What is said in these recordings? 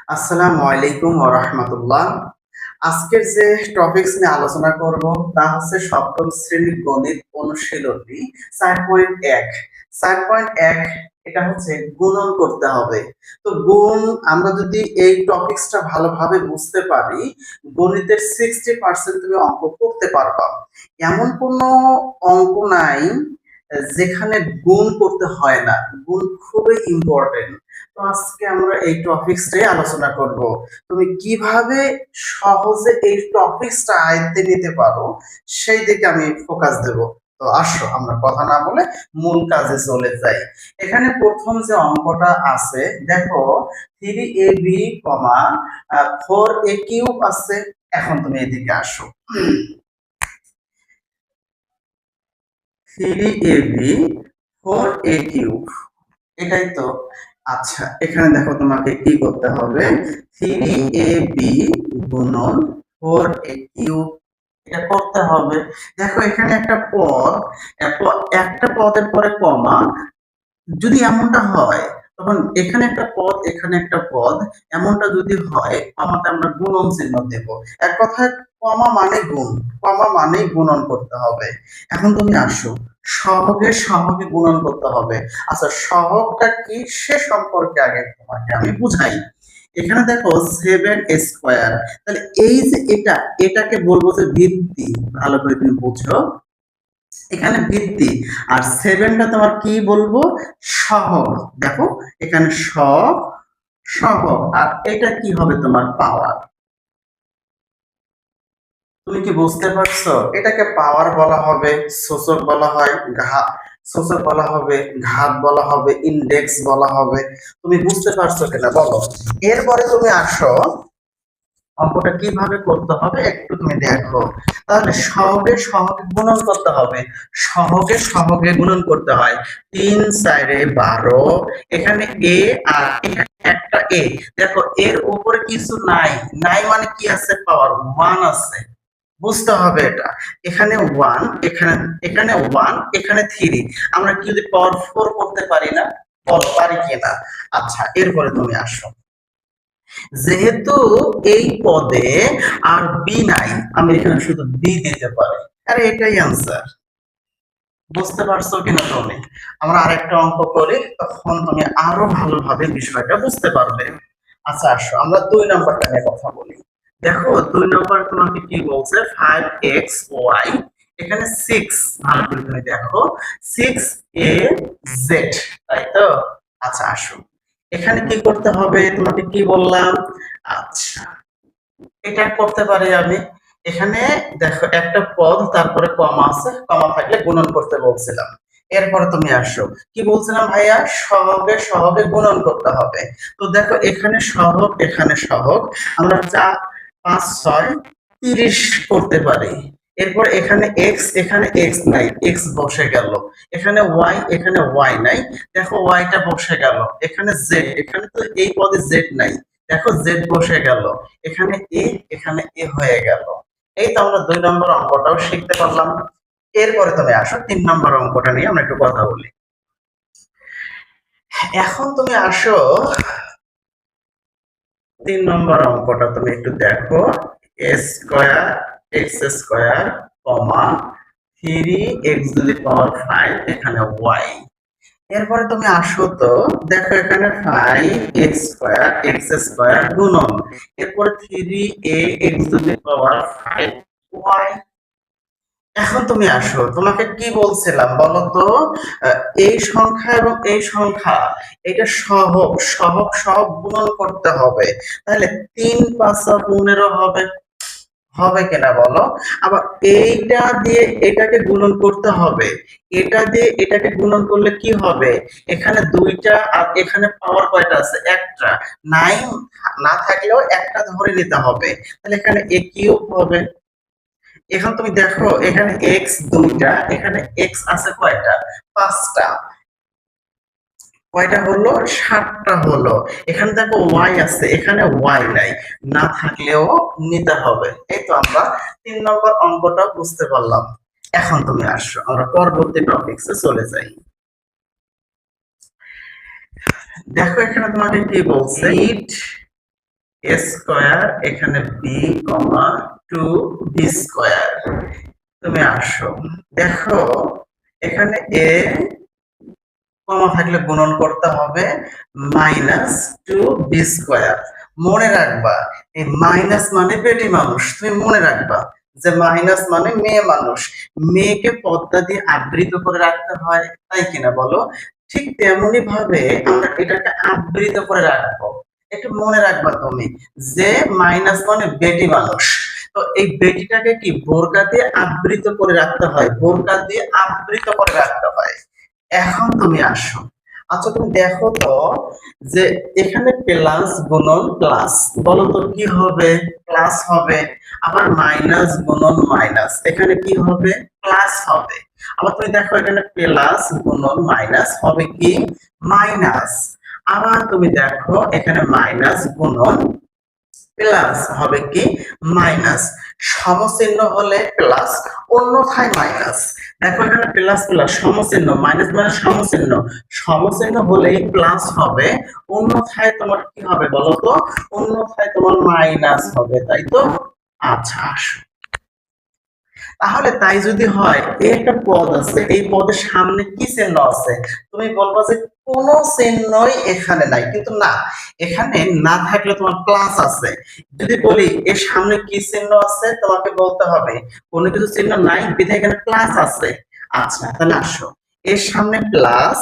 আসসালামু আলাইকুম ওয়া রাহমাতুল্লাহ। আজকের যে টপিকস নিয়ে আলোচনা করব তা হচ্ছে সপ্তম শ্রেণীর গণিত অনুশীলনী 4.1। 4.1 এটা হচ্ছে গুণন করতে হবে। তো গুণ আমরা যদি এই টপিকসটা ভালোভাবে বুঝতে পারি, গণিতের 60% তুমি অঙ্ক করতে পারবা। এমন কোনো অঙ্ক নাই যেখানে গুণ করতে হয় না। গুণ খুবই ইম্পর্টেন্ট। তো আজকে আমরা এই টপিকসটাই আলোচনা করব। তুমি কিভাবে সহজে এই টপিকসটা আয়ত্তে নিতে পারো সেই দিকে আমি ফোকাস দেব। তো আসো আমরা কথা না বলে মূল কাজে চলে যাই। এখানে প্রথম যে অঙ্কটা আছে দেখো, 3ab, 4a³ আছে। এখন তুমি এদিকে আসো, 3ab, 4a³, এটাই তো। আচ্ছা, এখানে দেখো তোমাকে কি করতে হবে, 3ab গুণন 4a³ এটা করতে হবে। দেখো এখানে একটা পদ, একটা পদের পরে কমা, যদি এমনটা হয় তখন এখানে একটা পদ এখানে একটা পদ, এমনটা যদি হয় কমাতে আমরা গুণন চিহ্ন দেব। এক কথায় কমা মানে গুণ, কমা মানে গুণন করতে হবে। এখন তুমি আসো, সহগে সহগে গুণন করতে হবে। আচ্ছা, সহগটা কি সে সম্পর্কে আগে তোমাকে আমি বুঝাই। এখানে দেখো 7 স্কোয়ার, তাহলে এই যে এটাকে বলবো যে ভিত্তি। ভালো করে তুমি বুঝো, এখানে ভিত্তি। আর 7টা তোমার কি বলবো, সহগ। দেখো এখানে সহগ, আর এটা কি হবে তোমার পাওয়ার। তুমি কি বুঝতে পারছো? এটাকে পাওয়ার বলা হবে, সূচক বলা হয়, সূচক বলা হবে, ঘাত বলা হবে, ইনডেক্স বলা হবে। তুমি বুঝতে পারছো কিনা বলো। এরপরে তুমি আসো, অঙ্কটা কিভাবে করতে হবে একটু তুমি দেখো। তাহলে সহগে সহগে গুণন করতে হবে, সহগে সহগে গুণন করতে হয়। 3 4 12, এখানে এ আর এখানে একটা এ। দেখো এর উপরে কিছু নাই, নাই মানে কি আছে, পাওয়ার 1 আছে। বুঝতে হবে এটা। এখানে 1, এখানে এখানে 1, এখানে 3। আমরা কি যদি পাওয়ার 4 করতে পারি না? বলো পারি কিনা? আচ্ছা, এরপরে তুমি আসো, যেহেতু এই পদে আর বি নাই, আমি এখানে শুধু বি দিতে পারি। আরে এটাই আনসার। বুঝতে পারছো কিনা তুমি? আমরা আরেকটা অঙ্ক করি, তখন তুমি আরো ভালোভাবে বিষয়টা বুঝতে পারবে। আচ্ছা আসো, আমরা 2 নম্বরটা নিয়ে কথা বলি। দেখো 2 নম্বর তোমাকে কি বলছে, 5xy, এখানে 6। ভালো করে তুমি দেখো, 6az, তাই তো? আচ্ছা আসো, এখানে কি করতে হবে তোমাকে কি বললাম। আচ্ছা, এটা করতে পারি আমি। এখানে দেখো একটা পদ তারপরে কমা আছে, কমা থাকলে গুণন করতে বলছিলাম। এরপরে তুমি আসো, কি বলছিলাম ভাইয়া, সহগে সহগে গুণন করতে হবে। তো দেখো এখানে সহগ এখানে সহগ, আমরা 4 5 6 30 করতে পারি। এরপর এখানে x, এখানে x নাই, x বসে গেল। এখানে y নাই, দেখো y টা বসে গেল। এখানে z, এখানে তো এই পদে z নাই, দেখো z বসে গেল। এখানে এ হয়ে গেল। এই তো আমরা 2 নম্বর অঙ্কটাও শিখতে পারলাম। এরপরে তুমি আসো 3 নম্বর অঙ্কটা নিয়ে আমরা একটু কথা বলি। এখন তুমি আসো, 3 নম্বর অঙ্কটা তুমি একটু দেখো, a square x square comma 3x⁵, এখানে ওয়াই। এরপরে তুমি আসো তো, দেখো এখানে 5x² গুণন, এরপরে 3ax⁵y। এখন তুমি আসো, তোমাকে কি বলছিলাম বলো তো, এই সংখ্যা এবং এই সংখ্যা, এটা সহগ, সহগ গুণন করতে হবে। তাহলে 3 5 15 হবে, হবে কিনা বলো। আবার এইটা দিয়ে এটাকে গুণন করতে হবে, এটা দিয়ে এটাকে গুণন করলে কি হবে, এখানে 2টা আর এখানে পাওয়ার কয়টা আছে, একটা। 9 না থাকলেও একটা ধরে নিতে হবে, তাহলে এখানে a³ হবে। এখন তুমি দেখো এখানে x 2টা, এখানে x আছে কয়টা, 5টা। কয়টা হলো, 7টা হলো। এখানে দেখো y আছে, এখানে y নাই, না থাকলেও নিতে হবে। এই তো আমরা 3 নম্বর অঙ্কটা বুঝতে পারলাম। এখন তুমি আসো, আমরা পরবর্তী টপিকসে চলে যাই। দেখো এখানে তোমাকে কি বলছে, এ স্কয়ার, এখানে বি কমা 2b স্কয়ার। তুমি আসো, দেখো এখানে এ কমা থাকলে গুণন করতে হবে -2b স্কয়ার। মনে রাখবা এই মাইনাস মানে বেটি মানুষ, তুমি মনে রাখবা যে মাইনাস মানে মেয়ে মানুষ, মেয়েকে পর্দা দিয়ে আবৃত করে রাখতে হয়, তাই কিনা বলো? ঠিক তেমনি ভাবে আমরা এটাকে আবৃত করে রাখবো। একটু মনে রাখবা তুমি যে মাইনাস মানে বেটি মানুষ, তো এই বেটিটাকে কি বোরকা দিয়ে আবৃত করে রাখতে হয়, বোরকা দিয়ে আবৃত করে রাখতে হয়। এখন তুমি আসো, আচ্ছা তুমি দেখো তো যে এখানে প্লাস গুণন প্লাস, বলো তো কি হবে? প্লাস হবে। আবার মাইনাস গুণন মাইনাস, এখানে কি হবে? প্লাস হবে। আবার তুমি দেখো এখানে প্লাস গুণন মাইনাস হবে কি? মাইনাস। আবার তুমি দেখো এখানে মাইনাস গুণন প্লাস হবে কি? মাইনাস। সমচিহ্ন হলে প্লাস, অন্যথায় মাইনাস। দেখো এখানে প্লাস প্লাস সমচিহ্ন, মাইনাস মানে সমচিহ্ন, সমচিহ্ন হলেই প্লাস হবে, অন্যথায় তোমার কি হবে বলো তো? অন্যথায় তোমার মাইনাস হবে, তাই তো? আচ্ছা আসো, তাহলে তাই যদি হয়, এই একটা পদ আছে, এই পদের সামনে কি চিহ্ন আছে? তুমি বলবা যে কোনো চিহ্নই এখানে নাই, কিন্তু না, এখানে না থাকলে তোমার প্লাস আছে। যদি বলি এর সামনে কি চিহ্ন আছে, তোমাকে বলতে হবে কোনো কিছু চিহ্ন নাই বিধায় এখানে প্লাস আছে। আচ্ছা তাহলে আসো, এর সামনে প্লাস,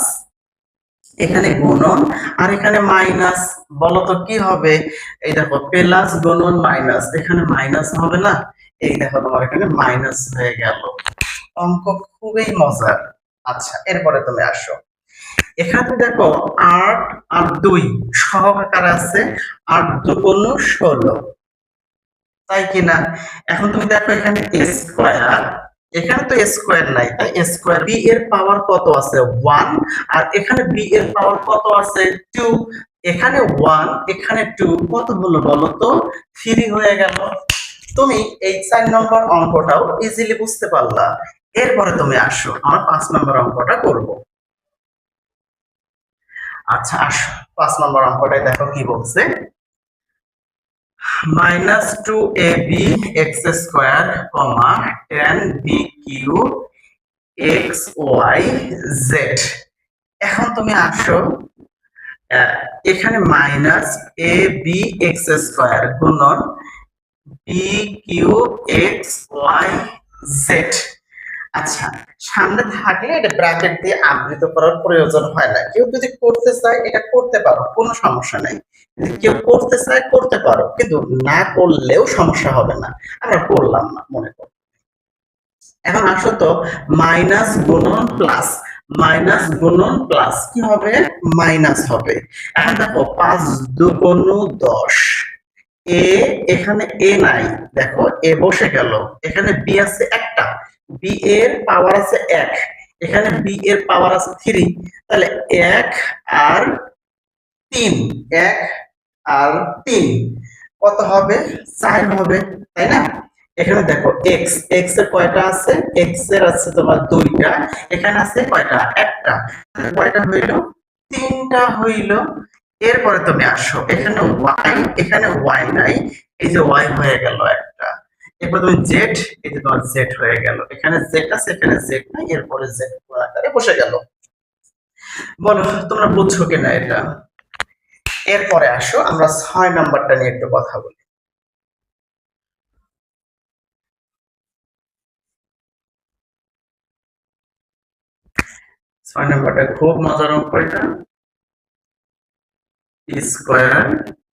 এখানে গুণন, আর এখানে মাইনাস। বলো তো কি হবে? এই দেখো প্লাস গুণন মাইনাস, এখানে মাইনাস হবে না? এই দেখো তোমার এখানে মাইনাস হয়ে গেল। অঙ্ক খুবই মজার। আচ্ছা এরপরে তুমি আসো, এখানে দেখো 8 আর 2 সহকার আছে, 8 2 16, তাই কিনা? এখন তুমি দেখো এখানে স্কয়ার, এখানে তো স্কয়ার নাই, তাই স্কয়ার বি এর পাওয়ার কত আছে? 1। আর এখানে বি এর পাওয়ার কত আছে? 2। এখানে 1 এখানে 2, কত হলো বলো তো? 3 হয়ে গেল। তুমি এই 4 নম্বর অঙ্কটাও ইজিলি বুঝতে পারলা। এরপরে তুমি আসো, আমরা 5 নম্বর অঙ্কটা করব। আচ্ছা আসো, 5 নম্বর অঙ্কটাই দেখো কি বলছে। -2ab x square, tan b cube x y z। এখন তুমি আসো, এখানে -ab x স্কয়ার গুণন b cube x y z। আচ্ছা সামনে থাকলে এটা ব্র্যাকেট দিয়ে আবৃত করার প্রয়োজন হয় না, কেউ যদি করতে চায় এটা করতে পারো, কোনো সমস্যা নাই। কেউ করতে চায় করতে পারো, কিন্তু না করলেও সমস্যা হবে না, আমরা করলাম না মনে করো। এখন আসো তো, মাইনাস গুণন প্লাস, মাইনাস গুণন প্লাস কি হবে? মাইনাস হবে। এখন দেখো 5 2 10, এ এখানে এ নাই, দেখো এ বসে গেল, এখানে বি আছে একটা, বি এর পাওয়ার আছে 1, এখানে বি এর পাওয়ার আছে 3, তাহলে 1 আর 3, 1 আর 3 কত হবে? 4 হবে, তাই না? এখানে দেখো x, x এর কয়টা আছে? x এর আছে তোমার 2টা, এখানে আছে কয়টা? একটা। কয়টা হইল? 3টা হইল। এরপরে তুমি আসো, এখানে y, এখানে y নাই, এই যে y হয়ে গেল একটা। এরপর তুমি z, এই যে তোমার z হয়ে গেল, এখানে z আছে এখানে z নাই, এরপরে z আকারে বসে গেল। বলো তোমরা বুঝছো কিনা এটা? এরপরে আসো আমরা 6 নাম্বারটা নিয়ে একটু কথা বলি। 6 নাম্বারটা খুব মজার অঙ্ক এটা। স্কয়ার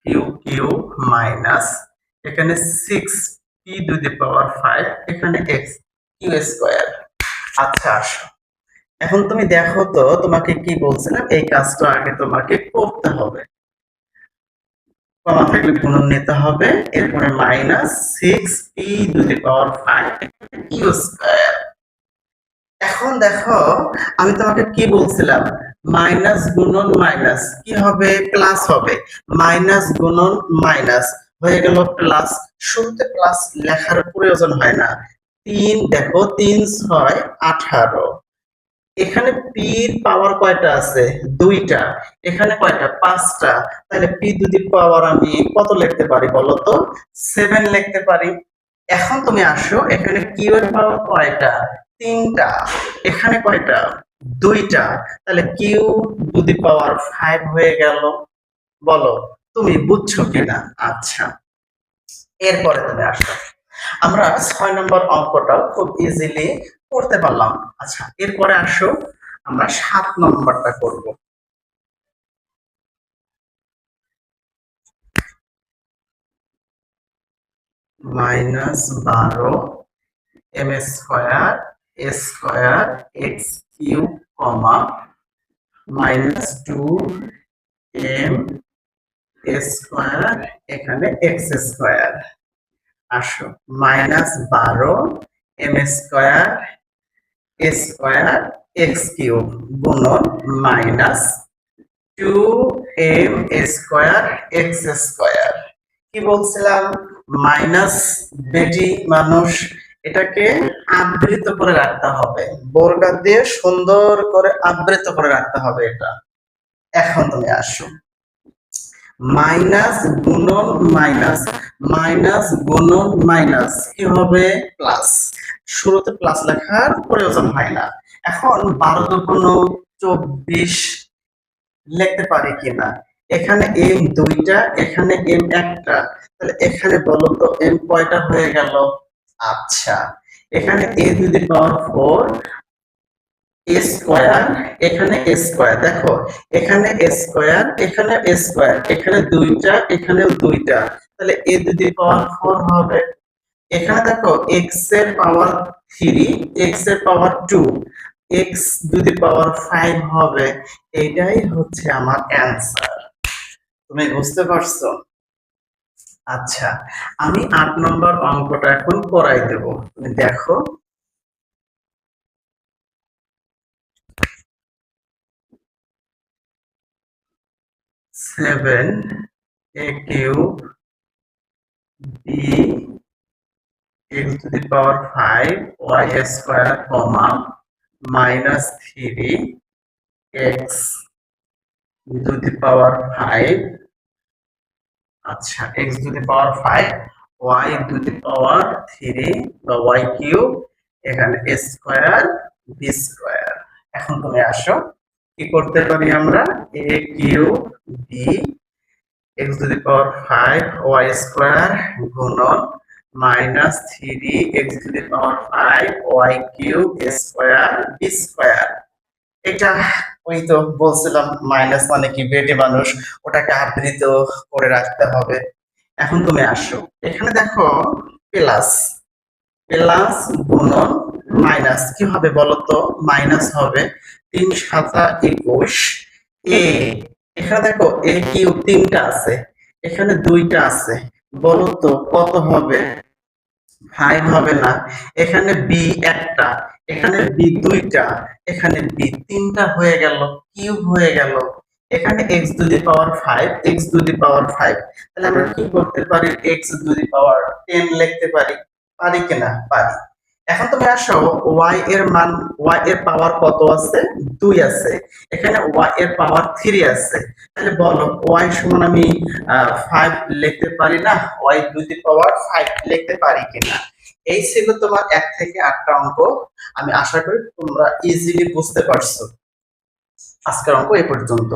কিউ কিউ মাইনাস, এখানে 6p টু দি পাওয়ার 5, এখানে x কিউ স্কয়ার। আচ্ছা আসো, এখন তুমি দেখো তো তোমাকে কি বলছিলাম, এই কাজটা আগে তোমাকে করতে হবে। কমা থাকলে গুণন নিতে হবে, এরপরে minus 6p to the power 5 Q square. এখন দেখো আমি তোমাকে কি বলছিলাম, মাইনাস গুণন মাইনাস কি হবে? প্লাস হবে। মাইনাস গুণন মাইনাস হয়ে গেল প্লাস। শুরুতে প্লাস লেখার প্রয়োজন হয় না। 3 দেখো 3 6 18, এখানে পি এর পাওয়ার কয়টা আছে? দুইটা। এখানে কয়টা? পাঁচটা। তাহলে পি টু দি পাওয়ার আমি কত লিখতে পারি বলো তো? 7 লিখতে পারি। এখন তুমি আসো, এখানে কিউ এর পাওয়ার কয়টা? তিনটা। এখানে কয়টা? দুইটা। তাহলে কিউ টু দি পাওয়ার 5 হয়ে গেল। বলো তুমি বুঝছো কিনা? আচ্ছা, এরপরে তুমি আসো, আমরা 6 নম্বর অঙ্কটাও খুব ইজিলি করতে পারলাম। আচ্ছা, এরপরে আসো, আমরা 7 নম্বরটা করব। -12 M square square X cube comma -2 M square এখানে এক্স স্কয়ার। আসো, -12 M square square X cube গুণন -2m স্কয়ার এক্স স্কয়ার। কি বলছিলাম? মাইনাস বেটি মানুষ, এটাকে আবৃত করে রাখতে হবে, বর্গা দিয়ে সুন্দর করে আবৃত করে রাখতে হবে এটা। এখন তুমি আসো, মাইনাস গুণন মাইনাস, মাইনাস গুণন মাইনাস কি হবে? প্লাস। শুরুতে প্লাস লেখার প্রয়োজন হয় না। এখন 12×24 লিখতে পারি কিনা? এখানে এম দুইটা, এখানে এম একটা, তাহলে এখানে বলো তো এম কয়টা হয়ে গেল? আচ্ছা, এখানে এ টু দি পাওয়ার 4 স্কয়ার, এখানে স্কয়ার, দেখো এখানে স্কয়ার, এখানে স্কয়ার, এখানে দুইটা, এখানেও দুইটা, তাহলে এ টু দি পাওয়ার 4 হবে। এখানে দেখো এক্স এর পাওয়ার 3, এক্স এর পাওয়ার 2, এক্স টু দি পাওয়ার 5 হবে। এটাই হচ্ছে আমার অ্যান্সার। তুমি বুঝতে পারছো? আচ্ছা, আমি 8 নম্বর অঙ্কটা এখন করাই দেব, তুমি দেখো। 7 a cube b x to the power 5 y square comma -3 x to the power 5, আচ্ছা x to the power 5 y to the power 3 বা y কিউব, এখানে a স্কয়ার b স্কয়ার। এখন তুমি আসো, কি করতে পারি আমরা? a cube b x to the power 5 y square গুণন -3 x to the power 5 y cube square b square. এটা ওই তো বলছিলাম, মাইনাস মানে কি বেটে মানুষ, ওটাকে আবৃত করে রাখতে হবে। এখন তুমি আসো, এখানে দেখো প্লাস, প্লাস গুণন মাইনাস কি হবে বলো তো? মাইনাস হবে। 3×7 = 21 এ, এখানে দেখো এ কিউব তিনটা আছে, এখানে দুইটা আছে, বলো তো কত হবে? 5 হবে না। এখানে বি একটা, এখানে বি দুইটা, এখানে বি তিনটা হয়ে গেল, কিউব হয়ে গেল। এখানে x to the power 5, x to the power 5, তাহলে আমরা কি করতে পারি? এক্স টু দি পাওয়ার 10 লিখতে পারি। পারি কিনা? পারি। এখন তুমি আসো, y এর মান, y এর পাওয়ার কত আছে? 2 আছে। এখানে y এর পাওয়ার 3 আছে। তাহলে বলো y সমান আমি 5 লিখতে পারি না? y টু দি পাওয়ার 5 লিখতে পারি কিনা? এই ছিল তোমার 1 থেকে 8টা অঙ্ক। আমি আশা করি তোমরা ইজিলি বুঝতে পারছো। আজকের অঙ্ক এই পর্যন্ত।